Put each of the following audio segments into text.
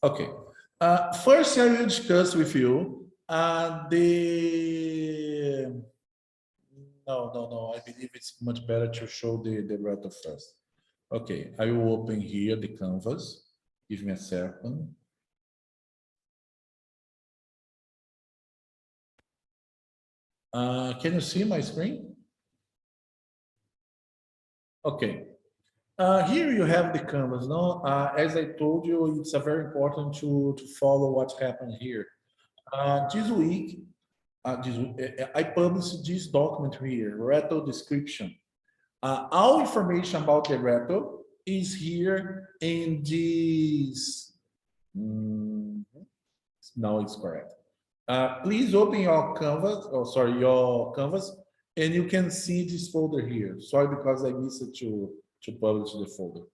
Okay. First, I will discuss with you No. I believe it's much better to show the Reto first. Okay, I will open here the canvas. Give me a second. Can you see my screen? Okay. Here you have the canvas. No, as I told you, it's very important to follow what's happened here. This week, I published this document here, Reto Description. All information about the Reto is here in this. Now it's correct. Please open your canvas, and you can see this folder here. Sorry, because I missed to publish the folder.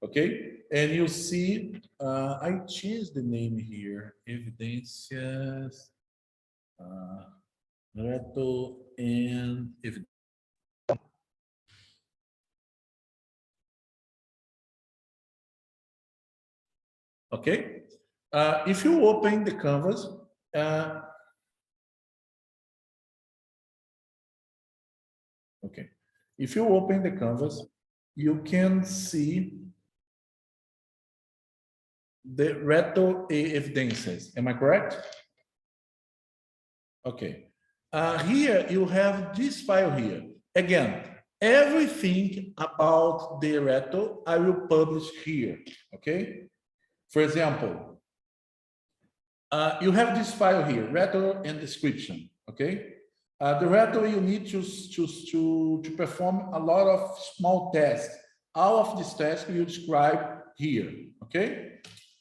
Okay, and you see, I changed the name here, Evidências, Reto and Evidências. Okay, if you open the canvas, okay, if you open the canvas, you can see the Reto Evidências. Am I correct? Okay. Here you have this file here. Again, everything about the Reto I will publish here. Okay. For example, you have this file here, Reto and description. Okay. The Reto you need to perform a lot of small tests. All of these tests you describe here. Okay.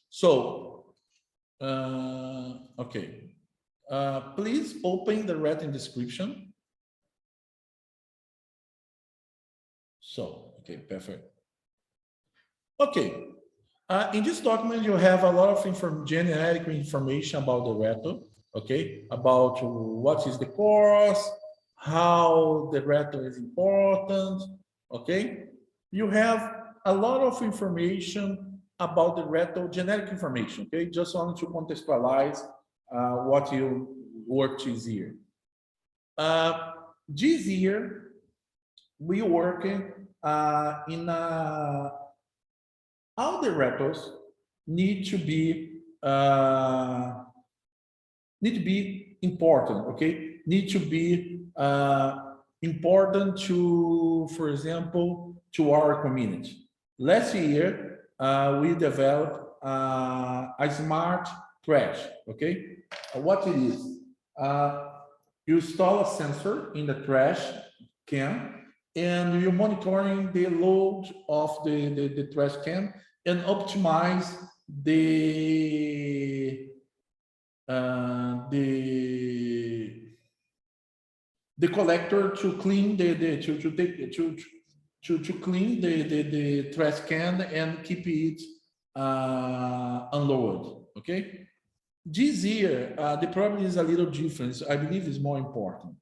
So, okay. Please open the Reto description. So, okay, perfect. Okay. In this document, you have a lot of generic information about the Reto. Okay, about what is the course, how the Reto is important. Okay, you have a lot of information about the Reto, generic information. Okay, just want to contextualize what you worked this year. This year, we working in all the Retos need to be important. Okay, need to be important to, for example, to our community. Last year, we developed a smart trash. Okay, what it is? You install a sensor in the trash can, and you're monitoring the load of the trash can and optimize the collector to clean to clean the trash can and keep it unloaded. Okay. This year, the problem is a little different. I believe it's more important.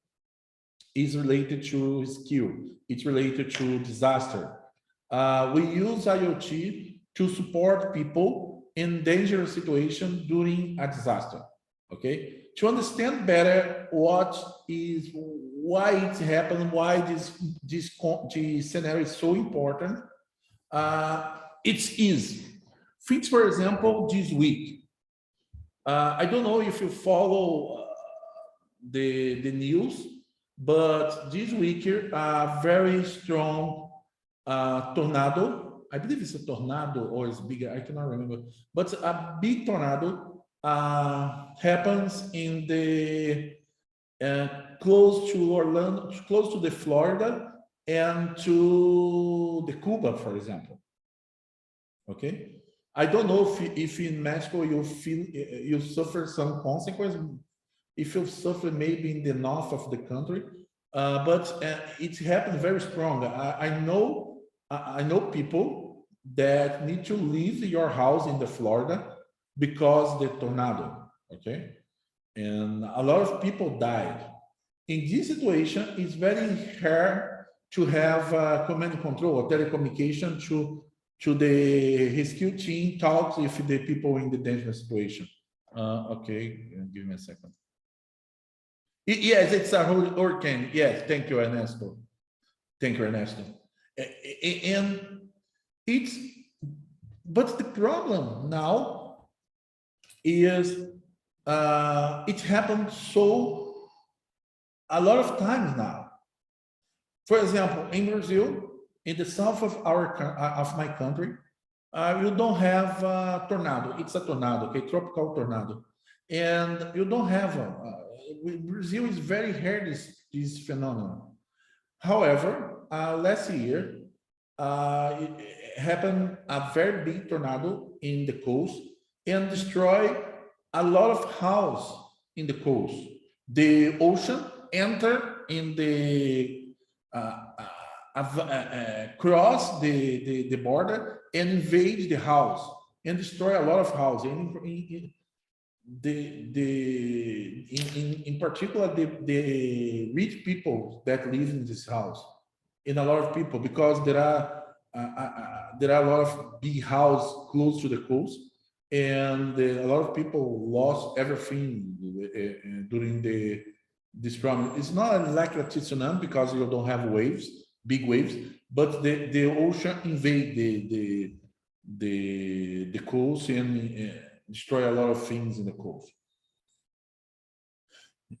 It's related to skill. It's related to disaster. We use IoT to support people in dangerous situations during a disaster. Okay, to understand better why it happened, why this scenario is so important. It's easy. Think, for example, this week. I don't know if you follow the news, but this week a very strong tornado. I believe it's a tornado or it's bigger. I cannot remember, but a big tornado happens in the close to Orlando, close to the Florida and to the Cuba, for example. Okay, I don't know if in Mexico you suffer some consequences. If you suffer maybe in the north of the country, but it happened very strong. I know people that need to leave your house in the Florida because the tornado. Okay, and a lot of people died. In this situation, it's very hard to have command and control or telecommunication to to the rescue team, talks with the people in the dangerous situation. Okay, give me a second. Yes, it's a hurricane. Yes, thank you, Ernesto. Thank you, Ernesto. And it's, but the problem now is it happens so a lot of times now. For example, in Brazil, in the south of my country, you don't have a tornado. It's a tornado, okay, tropical tornado, and you don't have Brazil is very rare this phenomenon. However, last year it happened a very big tornado in the coast and destroyed a lot of houses in the coast. The ocean entered in the cross the border and invade the house and destroy a lot of houses. In particular, the rich people that live in this house, and a lot of people, because there are a lot of big houses close to the coast, and a lot of people lost everything during this problem. It's not like a tsunami because you don't have waves, big waves, but the ocean invade the coast and destroy a lot of things in the coast.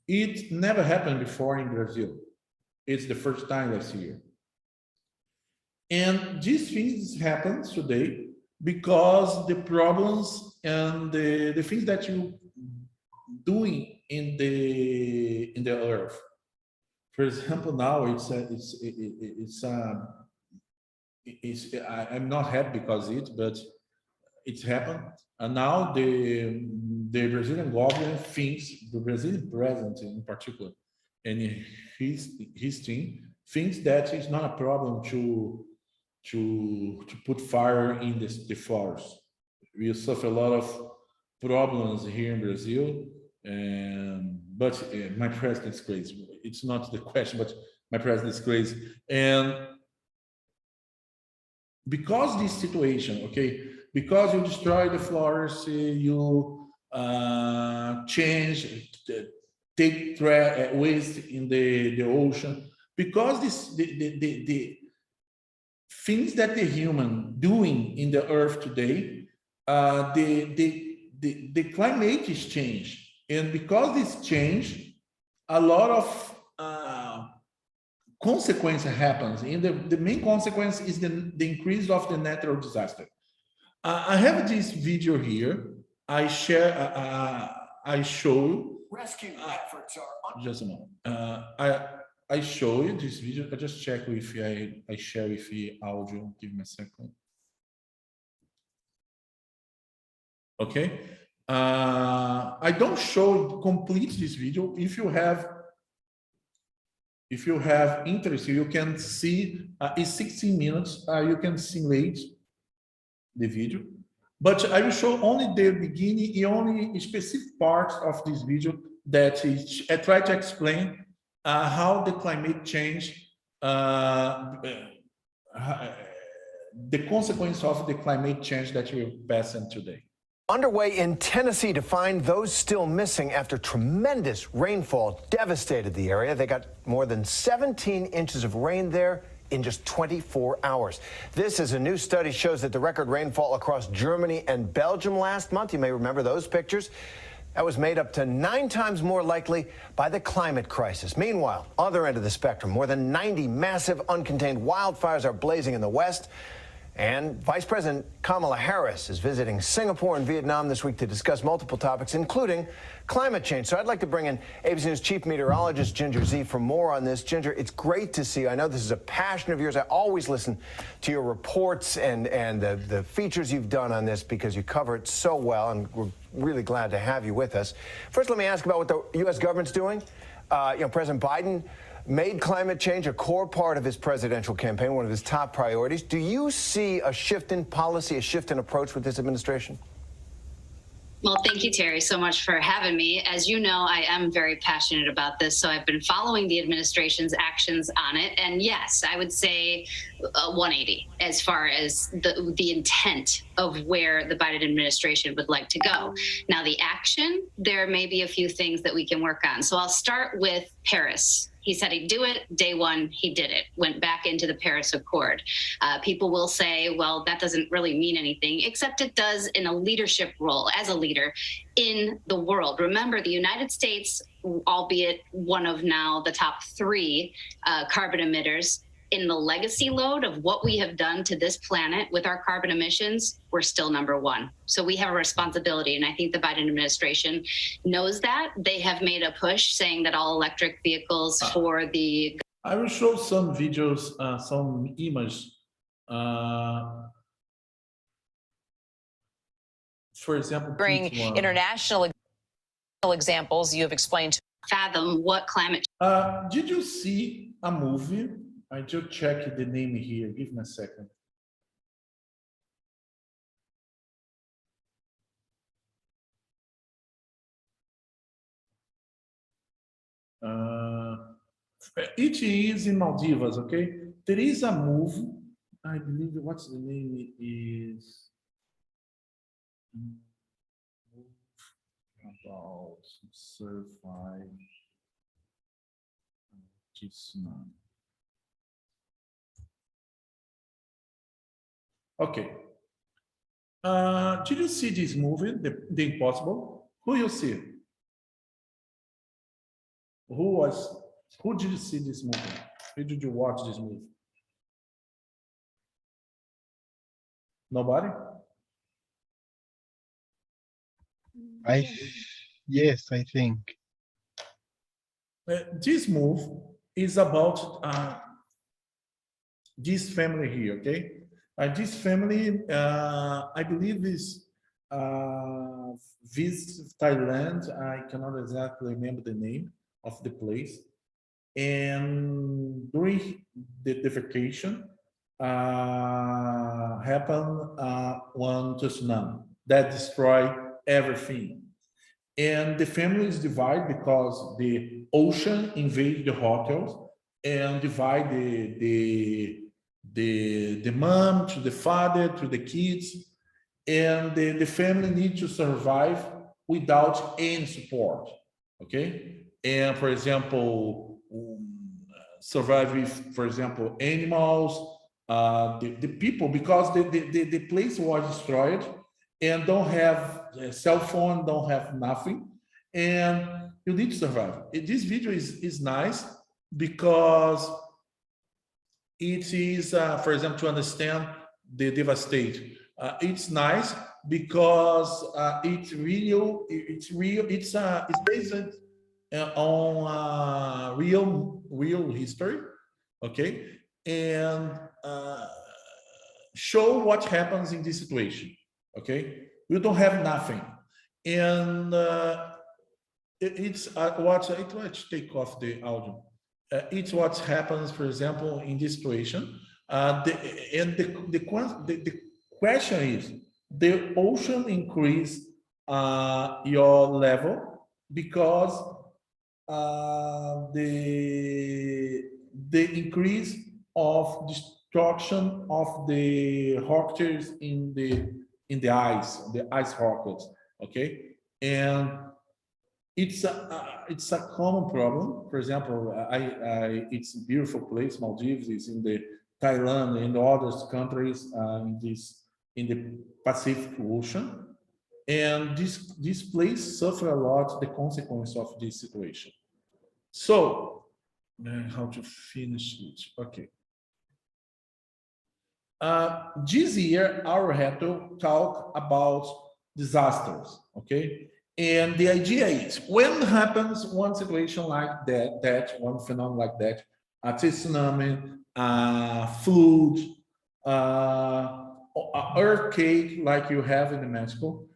It never happened before in Brazil. It's the first time last year. And these things happen today because the problems and the things that you doing in the earth. For example, now I'm not happy because but it's happened. And now the Brazilian government thinks, the Brazilian president in particular, and his team thinks that it's not a problem to put fire in the forests. We suffer a lot of problems here in Brazil, but my president is crazy. It's not the question, but my president is crazy. And because this situation, okay, because you destroy the forests, you take waste in the ocean, because the things that the human doing in the earth today, the climate is changed, and because this change, a lot of consequence happens, and the main consequence is the increase of the natural disaster. I have this video here. I share. I show you. Rescue efforts are just a moment. I show you this video. I just check if I share with the audio. Give me a second. Okay. I don't show complete this video. If you have interest, you can see. It's 16 minutes. You can simulate the video, but I will show only the beginning and only specific parts of this video that I try to explain how the climate change, the consequence of the climate change that we're passing today. underway in Tennessee to find those still missing after tremendous rainfall devastated the area. They got more than 17 inches of rain there in just 24 hours. This is a new study shows that the record rainfall across Germany and Belgium last month, you may remember those pictures, that was made up to 9 times more likely by the climate crisis. Meanwhile, other end of the spectrum, more than 90 massive uncontained wildfires are blazing in the West. And Vice President Kamala Harris is visiting Singapore and Vietnam this week to discuss multiple topics, including climate change. So I'd like to bring in ABC News Chief Meteorologist Ginger Zee for more on this. Ginger, it's great to see you. I know this is a passion of yours. I always listen to your reports and the features you've done on this because you cover it so well, and we're really glad to have you with us. First, let me ask about what the U.S. government's doing. President Biden made climate change a core part of his presidential campaign, one of his top priorities. Do you see a shift in policy, a shift in approach with this administration? Well, thank you, Terry, so much for having me. As you know, I am very passionate about this, so I've been following the administration's actions on it. And yes, I would say 180 as far as the intent of where the Biden administration would like to go. Now, the action, there may be a few things that we can work on. So I'll start with Paris. He said he'd do it. Day one, he did it, went back into the Paris Accord. People will say, well, that doesn't really mean anything, except it does in a leadership role as a leader in the world. Remember, the United States, albeit one of now the top 3 carbon emitters, in the legacy load of what we have done to this planet with our carbon emissions, we're still #1. So we have a responsibility. And I think the Biden administration knows that. They have made a push saying that all electric vehicles for the... I will show some videos, some images. For example, bring international examples you have explained to fathom what climate... Did you see a movie? I just checked the name here. Give me a second. It is in Maldives, okay? There is a movie. I believe what's the name is about survive tsunami. Okay. Did you see this movie, The Impossible? Who you see? Who did you see this movie? Who did you watch this movie? Nobody? Yes, I think. This movie is about this family here, okay? This family, I believe, is visit Thailand. I cannot exactly remember the name of the place. And during the vacation, happened one tsunami that destroyed everything. And the family is divided because the ocean invaded the hotels and divide the mom to the father to the kids, and the family needs to survive without any support. Okay, and for example, survive with, for example, animals, the people, because the place was destroyed and don't have a cell phone, don't have nothing, and you need to survive. This video is nice because it is, for example, to understand the devastation. It's nice because it's based on real history, okay, and show what happens in this situation. Okay, we don't have nothing, and it's let's take off the audio. It's what happens, for example, in this situation. The question is, the ocean increase your level because the increase of destruction of the rockets in the ice, the ice rockets. Okay, and it's a common problem. For example, it's a beautiful place. Maldives is in the Thailand and other countries in the Pacific Ocean, and this place suffer a lot the consequence of this situation. So, how to finish it? Okay. This year, our Reto talk about disasters. Okay. And the idea is, when happens one situation like that, one phenomenon like that, a tsunami, flood, earthquake like you have in Mexico,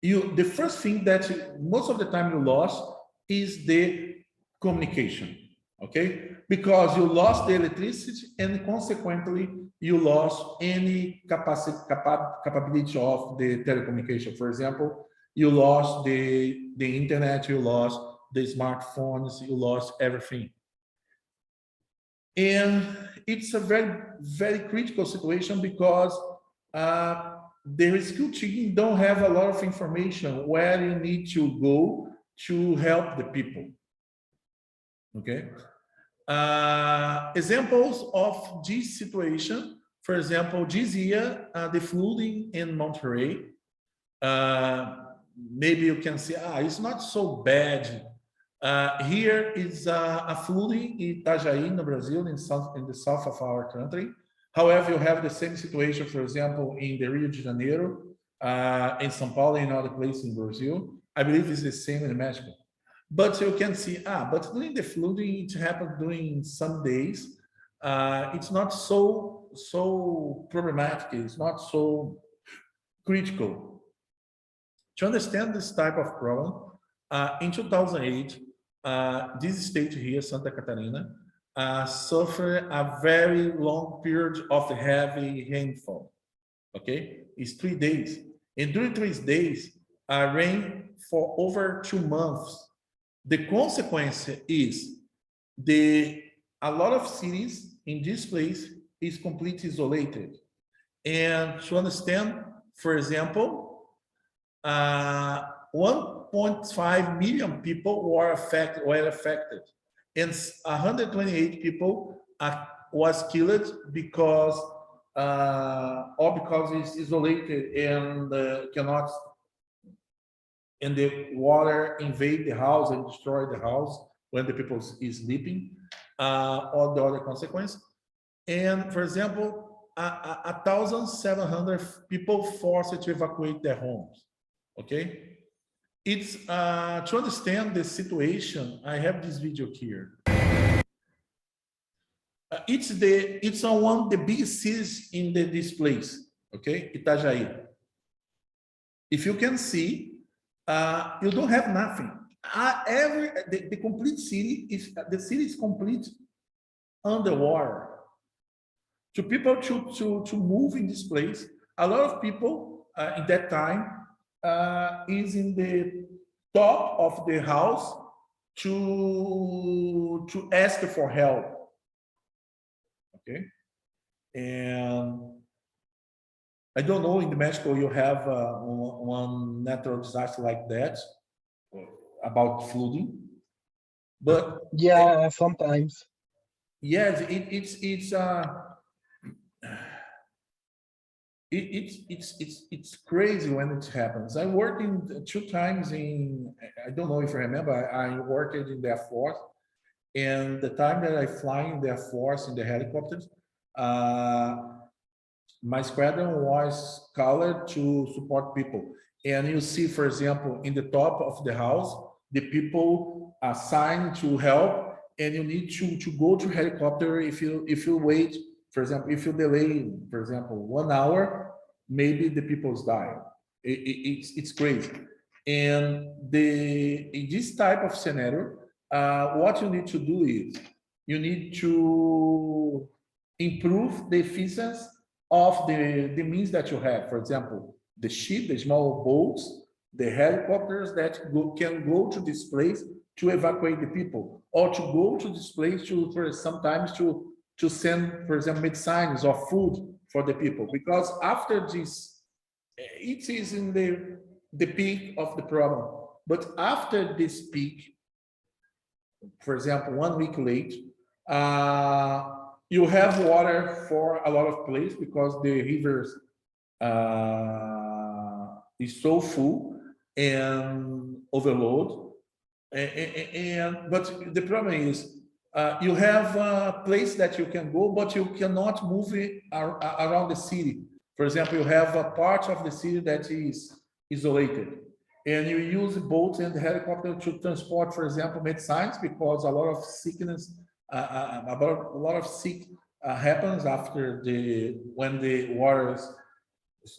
the first thing that most of the time you lost is the communication, okay? Because you lost the electricity and consequently you lost any capability of the telecommunication. For example, you lost the internet, you lost the smartphones, you lost everything. And it's a very, very critical situation because the rescue team don't have a lot of information where you need to go to help the people. Okay. Examples of this situation, for example, this year, the flooding in Monterey, maybe you can say, it's not so bad. Here is a flooding in Itajaí, in Brazil, in the south of our country. However, you have the same situation, for example, in the Rio de Janeiro, in São Paulo, and other places in Brazil. I believe it's the same in Mexico. But you can see, but during the flooding, it happened during some days. It's not so problematic. It's not so critical. To understand this type of problem, in 2008, this state here, Santa Catarina, suffered a very long period of heavy rainfall. Okay, it's 3 days, and during 3 days, rain for over 2 months. The consequence is a lot of cities in this place is completely isolated. And to understand, for example, 1.5 million people were affected, and 128 people was killed because it's isolated and cannot. And the water invade the house and destroy the house when the people is sleeping, or the other consequence. And for example, 1,700 people forced to evacuate their homes. Okay, it's to understand the situation. I have this video here. It's on one of the biggest cities in this place. Okay, Itajaí. If you can see. You don't have nothing. The complete city is complete underwater. To people to move in this place, a lot of people in that time is in the top of the house to ask for help. Okay, and I don't know, in Mexico you have one natural disaster like that about flooding, but yeah, sometimes. Yes, it's crazy when it happens. I worked in 2 times in, I don't know if you remember, I worked in the Air Force, and the time that I fly in the Air Force in the helicopters, my squadron was called to support people. And you see, for example, in the top of the house, the people are assigned to help, and you need to go to helicopter. If you wait, for example, if you delay, for example, 1 hour, maybe the people's die. It's crazy. And in this type of scenario, what you need to do is you need to improve the efficiency of the means that you have. For example, the ship, the small boats, the helicopters that can go to this place to evacuate the people, or to go to this place sometimes to send, for example, medicines or food for the people. Because after this, it is in the peak of the problem. But after this peak, for example, 1 week late, you have water for a lot of places because the rivers is so full and overload. But the problem is you have a place that you can go, but you cannot move it around the city. For example, you have a part of the city that is isolated, and you use boats and helicopter to transport, for example, medicines, because a lot of sickness, a lot of sick happens after when the water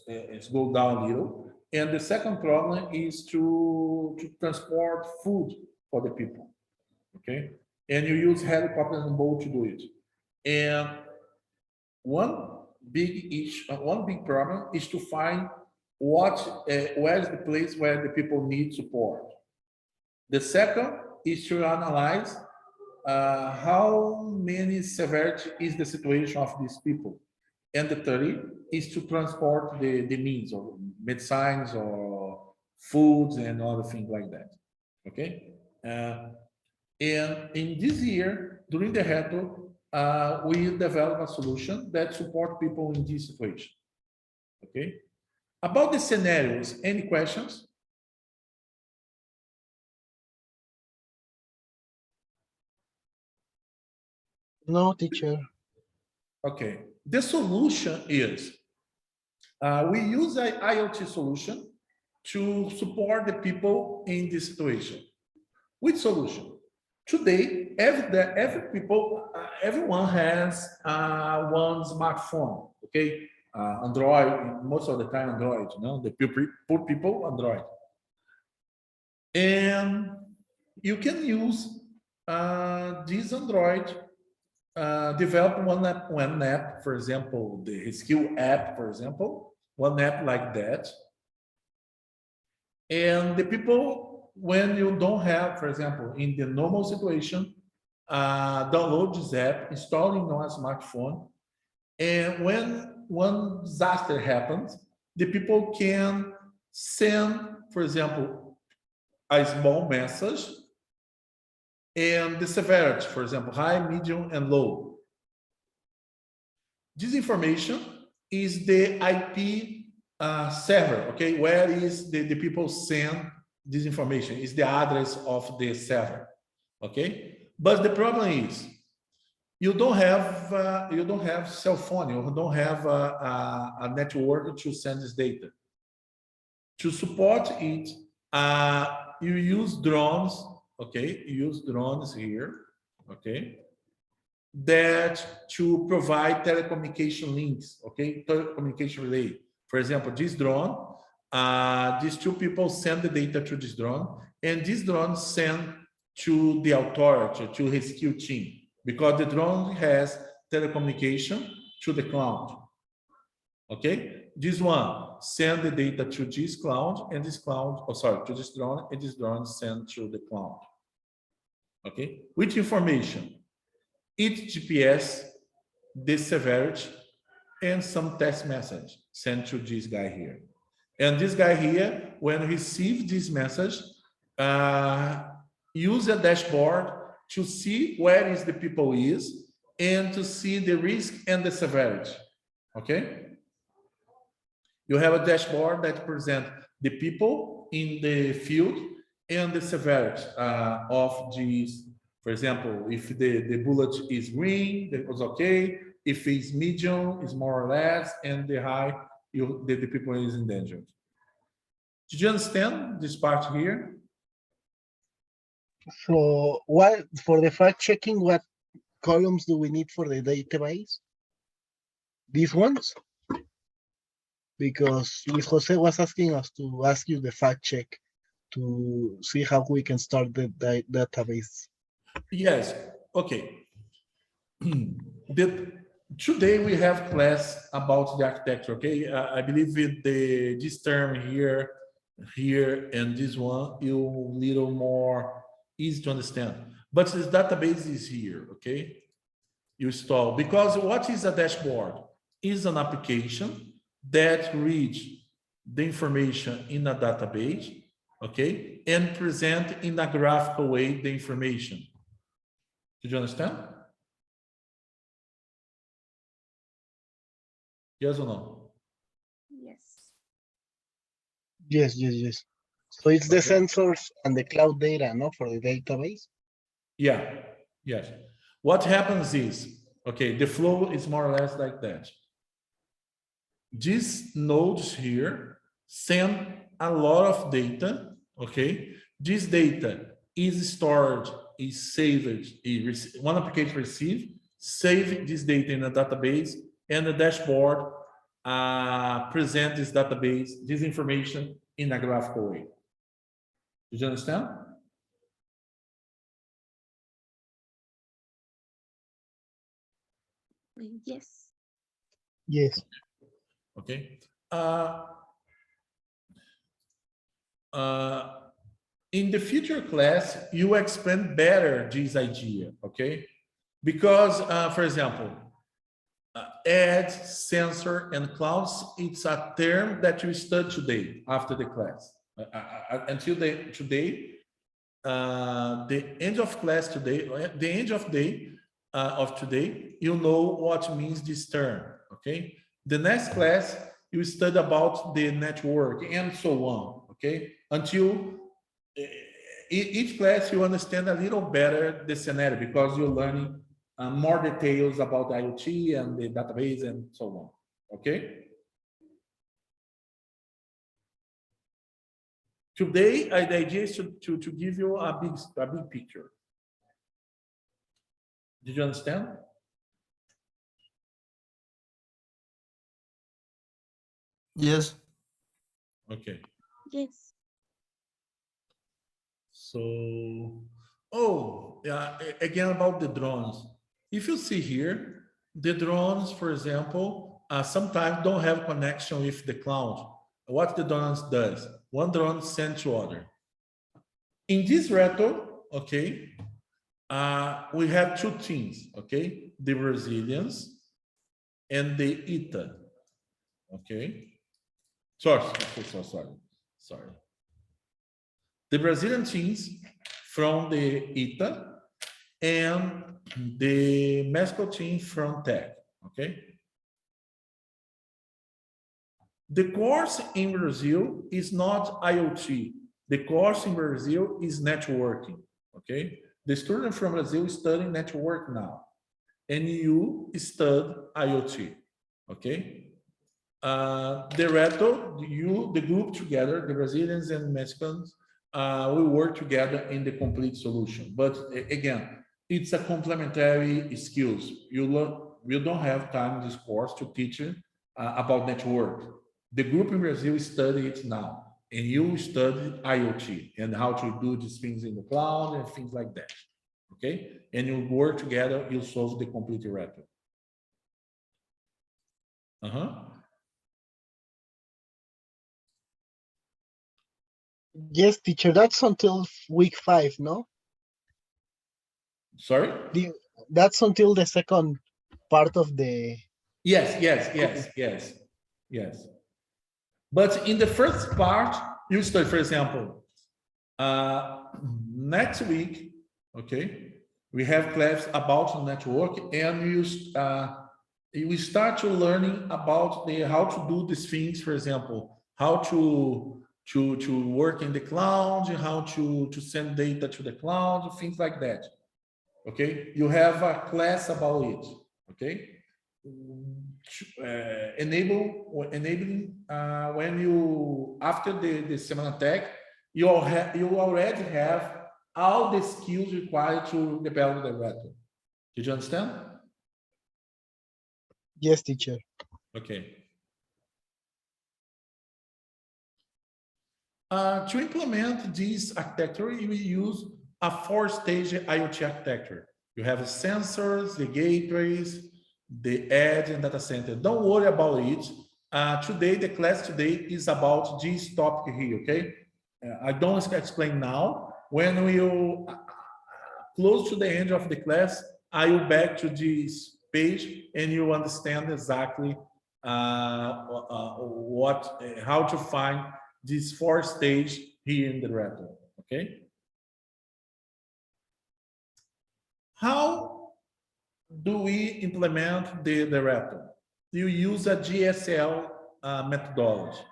is go down a little. And the second problem is to transport food for the people. Okay, and you use helicopters and boats to do it. And one big problem is to find where is the place where the people need support. The second is to analyze how many severity is the situation of these people. And the third is to transport the means of medicines or foods and other things like that. Okay. And in this year, during the Reto, we developed a solution that support people in this situation. Okay. About the scenarios, any questions? No, teacher. Okay. The solution is we use an IoT solution to support the people in this situation. Which solution? Today, everyone has one smartphone. Okay, Android, most of the time Android. You know, the poor people Android, and you can use this Android. Develop one app, for example, the skill app, for example, one app like that. And the people, when you don't have, for example, in the normal situation, download this app, install it on a smartphone. And when one disaster happens, the people can send, for example, a small message and the severity, for example, high, medium, and low. This information is the IP server, okay? Where is the people send this information? Is the address of the server, okay? But the problem is, you don't have cell phone, you don't have a network to send this data. To support it, you use drones. Okay, use drones here, okay, that to provide telecommunication links, okay, telecommunication relay. For example, this drone, these two people send the data to this drone, and this drone send to the authority, to rescue team, because the drone has telecommunication to the cloud. Okay, this one send the data to this cloud, and this cloud, to this drone, and this drone send to the cloud. Okay, which information? Each GPS, the severity, and some text message sent to this guy here. And this guy here, when receive this message, use a dashboard to see where is the people is and to see the risk and the severity. Okay. You have a dashboard that presents the people in the field and the severity of these. For example, if the bullet is green, that was okay. If it's medium, it's more or less, and the high, the people is endangered. Did you understand this part here? So what for the fact checking, what columns do we need for the database? These ones? Because Luis Jose was asking us to ask you the fact check to see how we can start the database. Yes, okay. Today we have class about the architecture, okay? I believe with this term here, and this one, you little more easy to understand. But this database is here, okay? You install, because what is a dashboard? Is an application that reads the information in a database, okay? And present in a graphical way the information. Did you understand? Yes or no? Yes. So it's the Okay. sensors and the cloud data, no, for the database? Yeah, yes. What happens is, okay, the flow is more or less like that. These nodes here send a lot of data, okay? This data is stored, is saved, one application receives, save this data in a database, and the dashboard present this database, this information in a graphical way. Did you understand? Yes. Yes. Okay. In the future class, you explain better this idea, okay? Because, for example, edge, sensor, and clouds, it's a term that you study today after the class. Until today, the end of class today, the end of day of today, you know what means this term, okay? The next class, you study about the network and so on, okay? Until each class you understand a little better the scenario because you're learning more details about IoT and the database and so on, okay? Today, the idea is to give you a big picture. Did you understand? Yes. Okay. Yes. So, oh, yeah, again about the drones. If you see here, the drones, for example, sometimes don't have connection with the cloud. What the drones does? One drone sends to other. In this Reto, okay, we have two teams, okay? The Brazilians and the ITA, okay? Sorry. The Brazilian teams from the ITA and the Mexico team from Tech, okay? The course in Brazil is not IoT. The course in Brazil is networking, okay? The student from Brazil is studying network now, and you study IoT, okay? The Reto, the group together, the Brazilians and Mexicans, we work together in the complete solution. But again, it's a complementary skills. You don't have time in this course to teach about network. The group in Brazil study it now, and you study IoT and how to do these things in the cloud and things like that. Okay, and you work together, you solve the complete Reto. Yes, teacher. That's until week 5, no? Sorry? That's until the second part of the. Yes. But in the first part, you study, for example, next week, okay, we have class about network, and you start to learning about how to do these things, for example, how to work in the cloud, how to send data to the cloud, things like that. Okay, you have a class about it. Okay, enabling when you after the Semana Tech, you already have all the skills required to develop the Reto. Did you understand? Yes, teacher. Okay. To implement this architecture, you use a 4-stage IoT architecture. You have the sensors, the gateways, the edge, and data center. Don't worry about it. Today, the class today is about this topic here, okay? I don't explain now. When we close to the end of the class, I will back to this page and you understand exactly how to find this 4-stage here in the Reto, okay? How do we implement the Reto? You use a GSL methodology.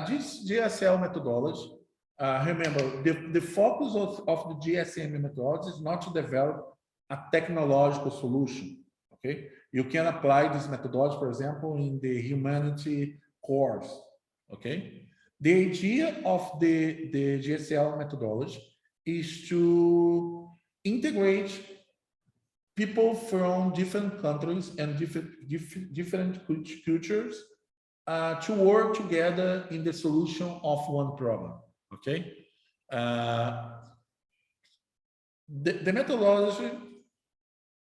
This GSL methodology, remember, the focus of the GSM methodology is not to develop a technological solution, okay? You can apply this methodology, for example, in the humanity course, okay? The idea of the GSL methodology is to integrate people from different countries and different cultures to work together in the solution of one problem, okay? The methodology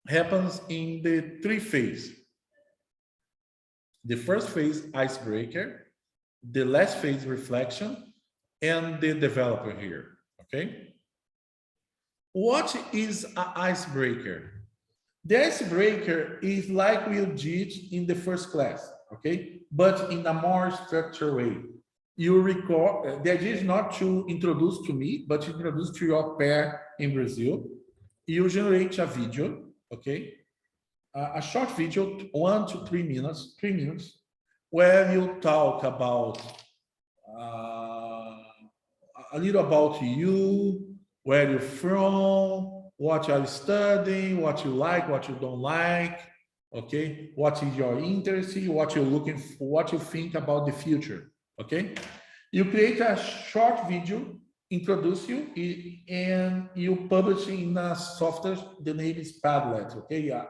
happens in the 3 phases. The first phase, icebreaker, the last phase, reflection, and the developer here, okay? What is an icebreaker? The icebreaker is like we did in the first class, okay? But in a more structured way. You record, the idea is not to introduce to me, but to introduce to your pair in Brazil. You generate a video, okay? A short video, 1 to 3 minutes, where you talk about a little about you, where you're from, what you're studying, what you like, what you don't like, okay? What is your interest, what you're looking for, what you think about the future, okay? You create a short video, introduce you, and you publish in a software, the name is Padlet, okay? Yeah.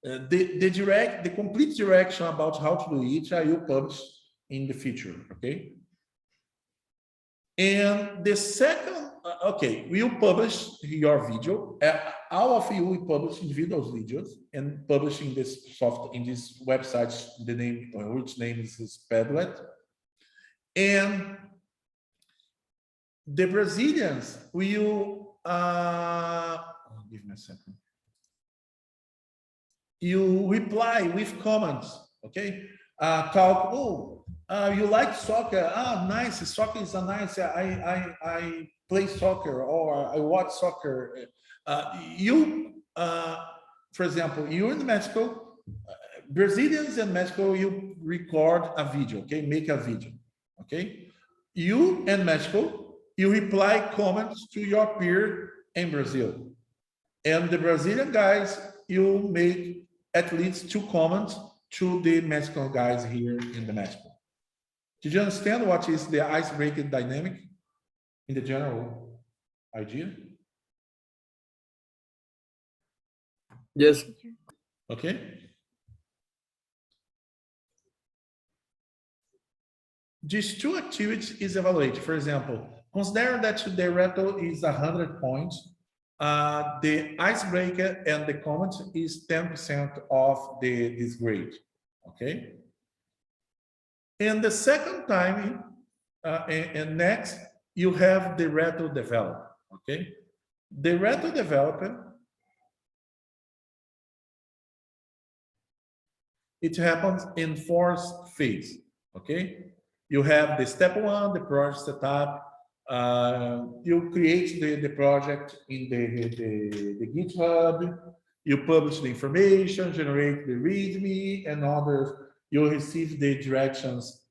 The complete direction about how to do it, you publish in the future, okay? And the second, okay, we'll publish your video. All of you will publish individual videos and publish in this software, in this website, the name, which name is Padlet. And the Brazilians will, give me a second. You reply with comments, okay? Talk, oh, you like soccer? Ah, nice, soccer is a nice, I play soccer or I watch soccer. For example, you're in Mexico, Brazilians in Mexico, you record a video, okay? Make a video, okay? You in Mexico, you reply comments to your peer in Brazil. And the Brazilian guys, you make at least 2 comments to the Mexican guys here in the Mexico. Did you understand what is the icebreaker dynamic in the general idea? Yes. Okay. These 2 activities is evaluated. For example, consider that the Reto is 100 points. The icebreaker and the comment is 10% of this grade, okay? And the second time, and next, you have the Reto developer, okay? The Reto developer, it happens in 4 phases, okay? You have the step 1, the project setup. You create the project in the GitHub, you publish the information, generate the README and others. You receive the directions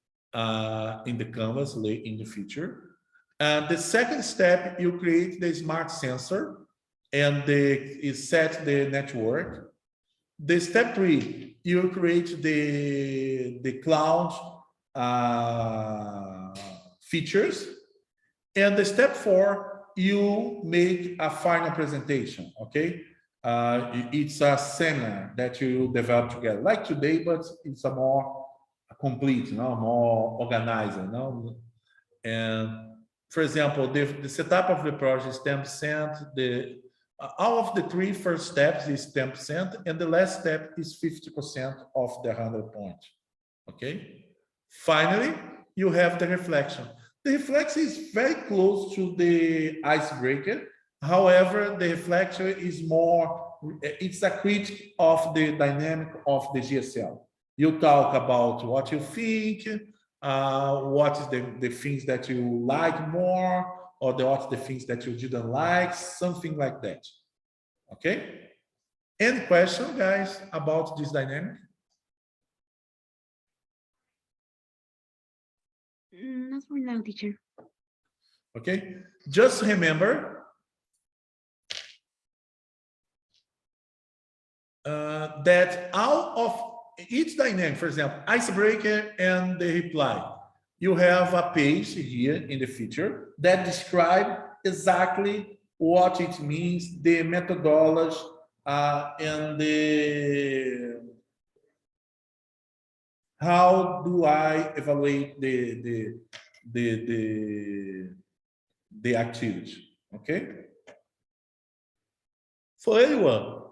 in the canvas in the future. The second step, you create the smart sensor and you set the network. The step 3, you create the cloud features. And the step 4, you make a final presentation, okay? It's a seminar that you develop together, like today, but it's a more complete, more organized, And for example, the setup of the project is 10%. All of the 3 first steps is 10%, and the last step is 50% of the 100 points, okay? Finally, you have the reflection. The reflection is very close to the icebreaker. However, the reflection is more, it's a critique of the dynamic of the GSL. You talk about what you think, what is the things that you like more, or what the things that you didn't like, something like that. Okay? Any question, guys, about this dynamic? Not for now, teacher. Okay, just remember that out of each dynamic, for example, icebreaker and the reply, you have a page here in the feature that describe exactly what it means, the methodology, and the how do I evaluate the activity, okay? For anyone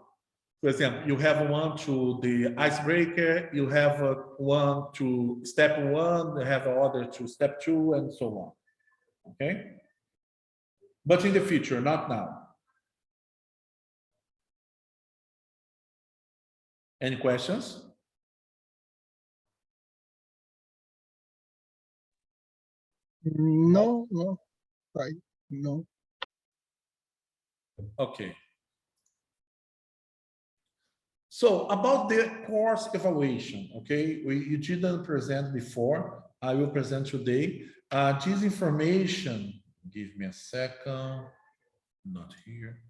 For example, you have one to the icebreaker, you have one to step 1, you have other to step 2, and so on. Okay? But in the future, not now. Any questions? No, no. Okay. So about the course evaluation, okay, you didn't present before. I will present today. This information, give me a second. Not here.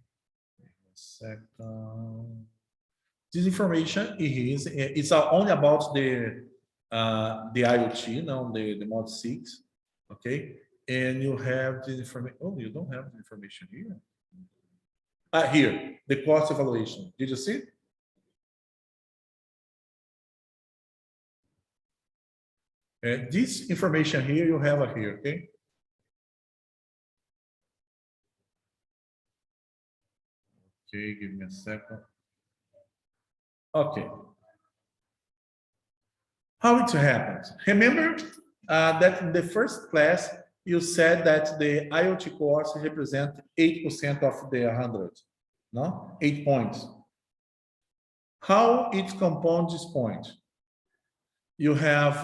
Give me a second. This information it's only about the IoT, now the mod 6, okay? And you have this information. Oh, you don't have the information here. Here, the course evaluation. Did you see? This information here, you have it here, okay? Okay, give me a second. Okay. How it happens? Remember that in the first class, you said that the IoT course represents 8% of the 100, no? 8 points. How it compounds this point? You have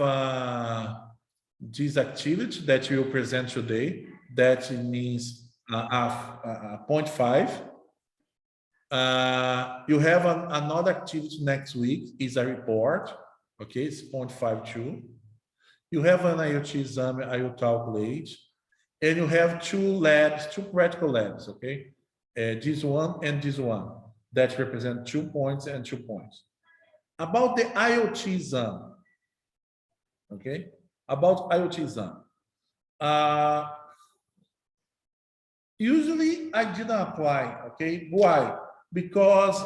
this activity that you present today, that means 0.5. You have another activity next week, is a report, okay, it's 0.52. You have an IoT exam, I will calculate, and you have 2 labs, 2 practical labs, okay, this one and this one, that represent 2 points and 2 points. About the IoT exam, okay, about IoT exam. Usually I didn't apply, okay, why? Because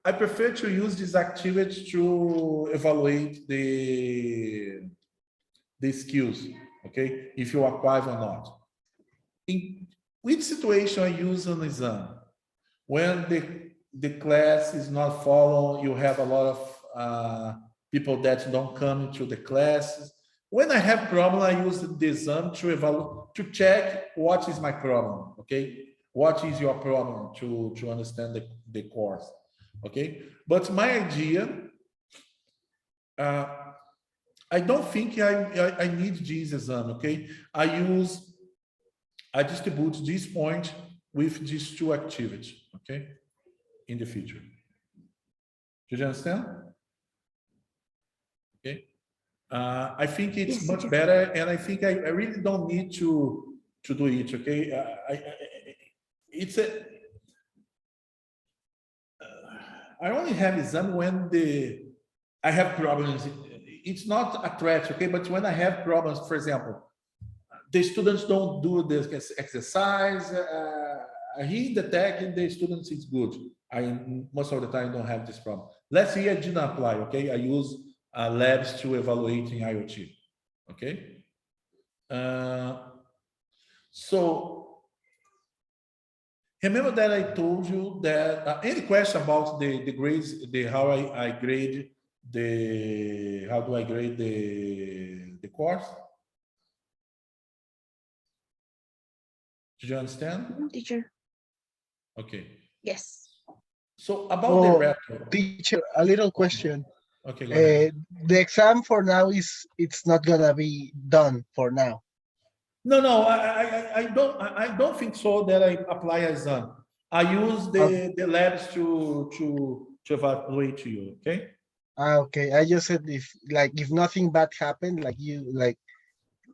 I prefer to use this activity to evaluate the skills, okay, if you acquire or not. In which situation I use an exam? When the class is not following, you have a lot of people that don't come to the classes. When I have problem, I use the exam to evaluate, to check what is my problem, okay? What is your problem to understand the course, okay? But my idea, I don't think I need this exam, okay? I distribute this point with these 2 activities, okay? In the future. Did you understand? Okay. I think it's much better, and I think I really don't need to do it, okay? I only have exam when I have problems. It's not a threat, okay? But when I have problems, for example, the students don't do this exercise, he detect the students is good. Most of the time don't have this problem. Last year I didn't apply, okay? I use labs to evaluate in IoT, okay? So remember that I told you that any question about the grades, how I grade how do I grade the course? Did you understand? Teacher. Okay. Yes. So about the Reto. Teacher, a little question. Okay, go ahead. The exam for now it's not gonna be done for now. No, I don't think so that I apply as I use the labs to evaluate to you, okay? Okay. I just said if nothing bad happened, like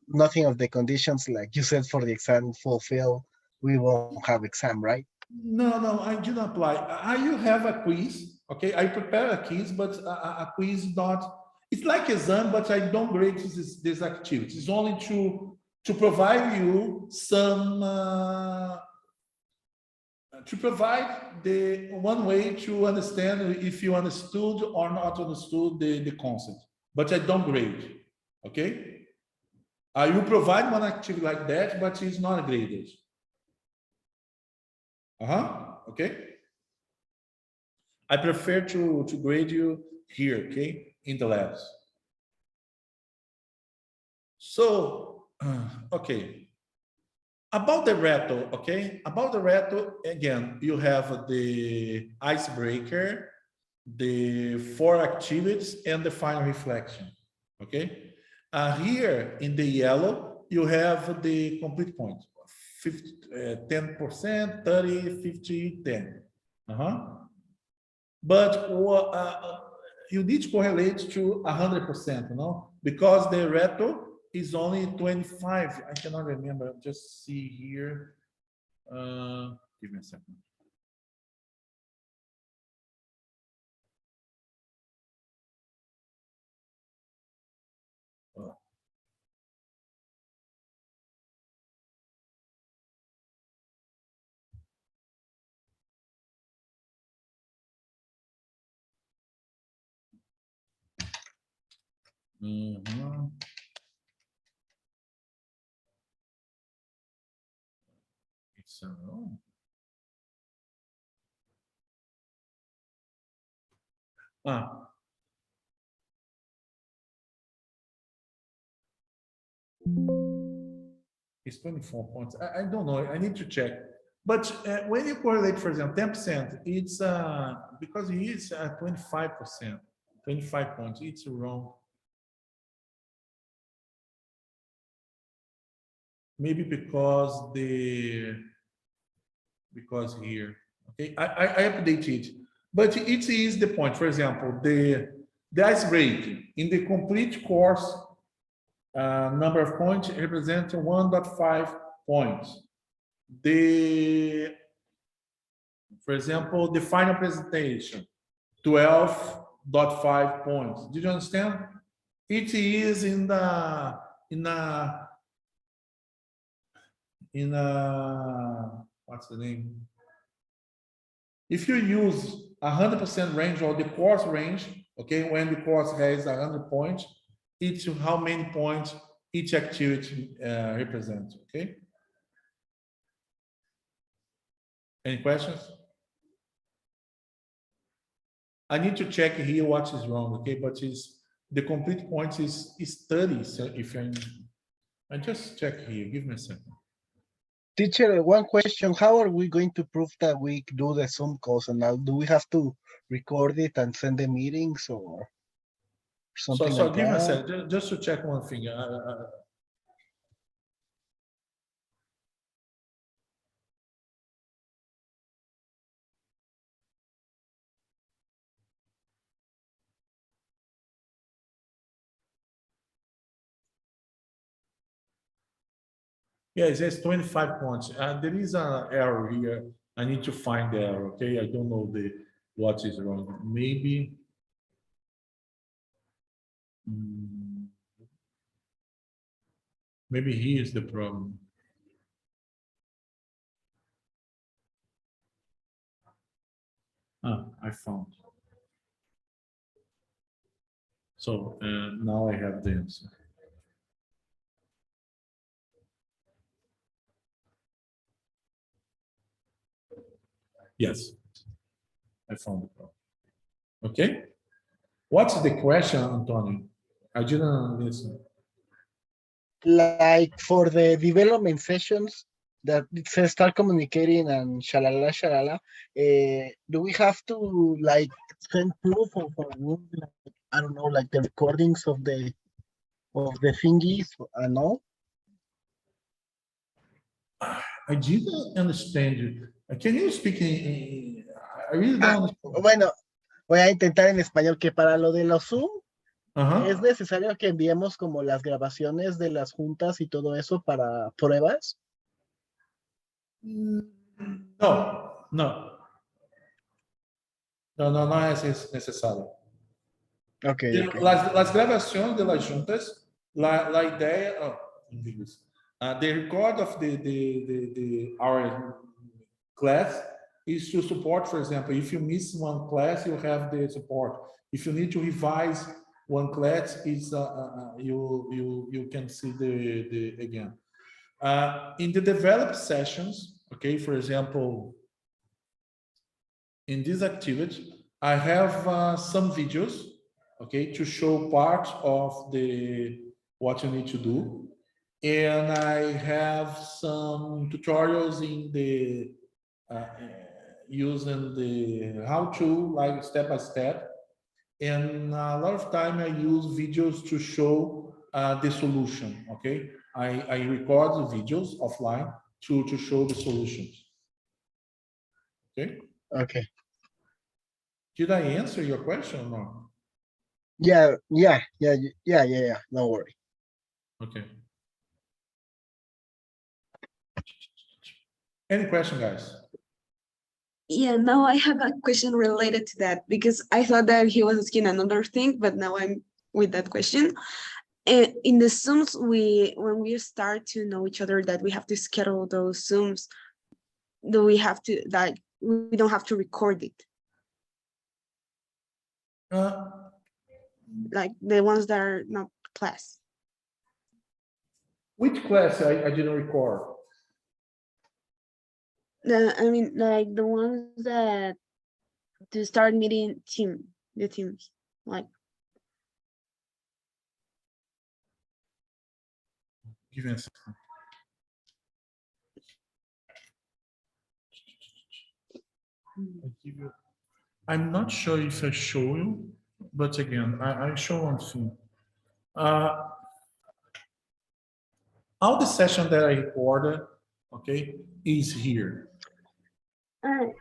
nothing of the conditions like you said for the exam fulfill, we won't have exam, right? No, I didn't apply. You have a quiz, okay? I prepare a quiz, but a quiz is not. It's like exam, but I don't grade this activity. It's only to provide you some to provide the one way to understand if you understood or not understood the concept, but I don't grade, okay? I will provide one activity like that, but it's not graded. Okay? I prefer to grade you here, okay, in the labs. So, okay. About the Reto, okay? About the Reto, again, you have the icebreaker, the 4 activities, and the final reflection, okay? Here in the yellow, you have the complete point, 10%, 30, 50, 10. But you need to correlate to 100%, you know, because the Reto is only 25. I cannot remember. Just see here. Give me a second. It's wrong. It's 24 points. I don't know. I need to check. But when you correlate, for example, 10%, it's because he is 25%, 25 points. It's wrong. Maybe because here, okay, I update it, but it is the point. For example, the ice break in the complete course number of points represents 1.5 points. For example, the final presentation, 12.5 points. Did you understand? It is in what's the name? If you use 100% range or the course range, okay, when the course has 100 points, it's how many points each activity represents, okay? Any questions? I need to check here what is wrong, okay? But the complete points is 30. So if I just check here, give me a second. Teacher, one question: how are we going to prove that we do the Zoom calls? And now, do we have to record it and send the meetings or something So like give me a that? second, just to check one thing. Yeah, it says 25 points. There is an error here. I need to find the error, okay? I don't know what is wrong. Maybe. Maybe he is the problem. I found. So now I have the answer. Yes, I found the problem. Okay. What's the question, Antonio? I didn't listen. Like for the development sessions that it says start communicating and shalala shalala, do we have to like send proof of like, I don't know, like the recordings of the thingies and all? I didn't understand you. Can you speak in I really don't understand. Bueno, voy a intentar en español que para lo de los Zoom es Uh-huh. necesario que enviemos como las grabaciones de las juntas y todo eso para pruebas. No, no. No es necesario. Okay, okay. Las grabaciones de las juntas, la idea, inglés. The record of our class is to support, for example, if you miss one class, you have the support. If you need to revise one class, is you can see the again. In the developed sessions, okay, for example, in this activity, I have some videos, okay, to show part of what you need to do. And I have some tutorials in the using the how to, like step by step. And a lot of time I use videos to show the solution, okay? I record the videos offline to show the solutions. Okay? Okay. Did I answer your question or not? Yeah. No worry. Okay. Any question, guys? Yeah, now I have a question related to that because I thought that he was asking another thing, but now I'm with that question. In the Zooms, when we start to know each other, that we have to schedule those Zooms, do we have to, like, we don't have to record it, like the ones that are not class? Which class I didn't record? I mean, like the ones that to start meeting the teams, like. Give me a second. I'm not sure if I show you, but again, I show one thing. All the session that I recorded, okay, is here.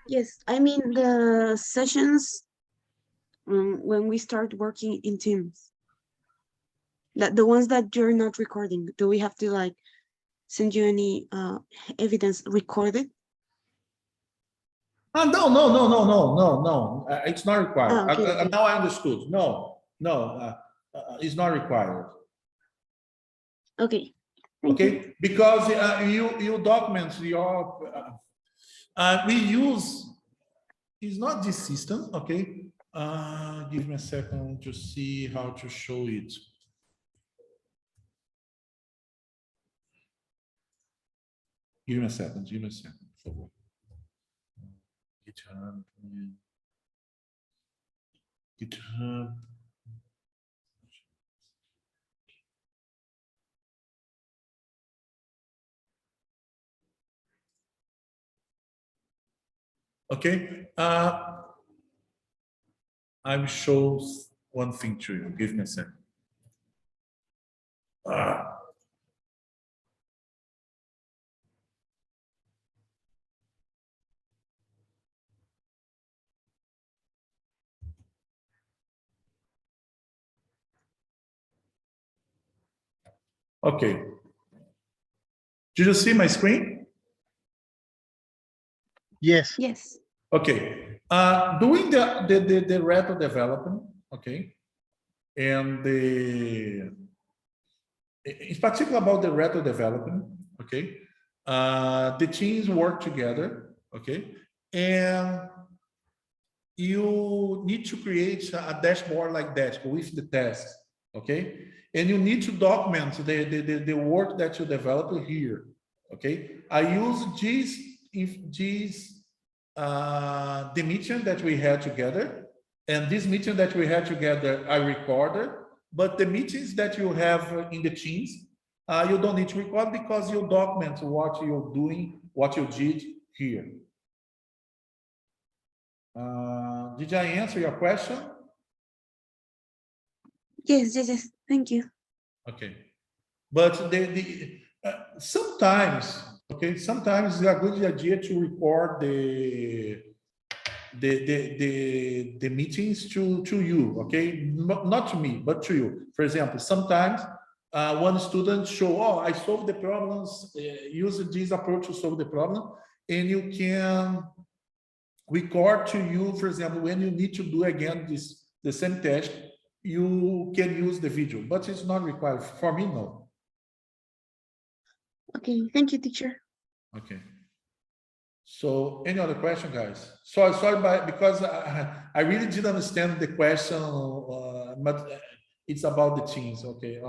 Yes, I mean the sessions when we start working in teams. That the ones that you're not recording, do we have to like send you any evidence recorded? No. It's not required. Okay. Now I understood. No, it's not required. Okay. Thank you. Okay, because you document your. We use. It's not this system. Okay. Give me a second to see how to show it. Give me a second. For favor. GitHub. Okay. I will show one thing to you. Give me a second. Okay. Did you see my screen? Yes. Yes. Okay. Doing the Reto development, okay, and it's particular about the Reto development, okay. The teams work together, okay, and you need to create a dashboard like that with the tasks, okay, and you need to document the work that you develop here, okay. I use the meeting that we had together, and this meeting that we had together I recorded, but the meetings that you have in the teams, you don't need to record because you document what you're doing, what you did here. Did I answer your question? Yes. Thank you. Okay, but sometimes, okay, sometimes it's a good idea to record the meetings to you, okay, not to me but to you. For example, sometimes one student show, oh, I solved the problems, use this approach to solve the problem, and you can record to you, for example, when you need to do again the same task, you can use the video, but it's not required for me. No. Okay. Thank you, teacher. Okay. So any other question, guys? Sorry, because I really didn't understand the question, but it's about the teams. Okay.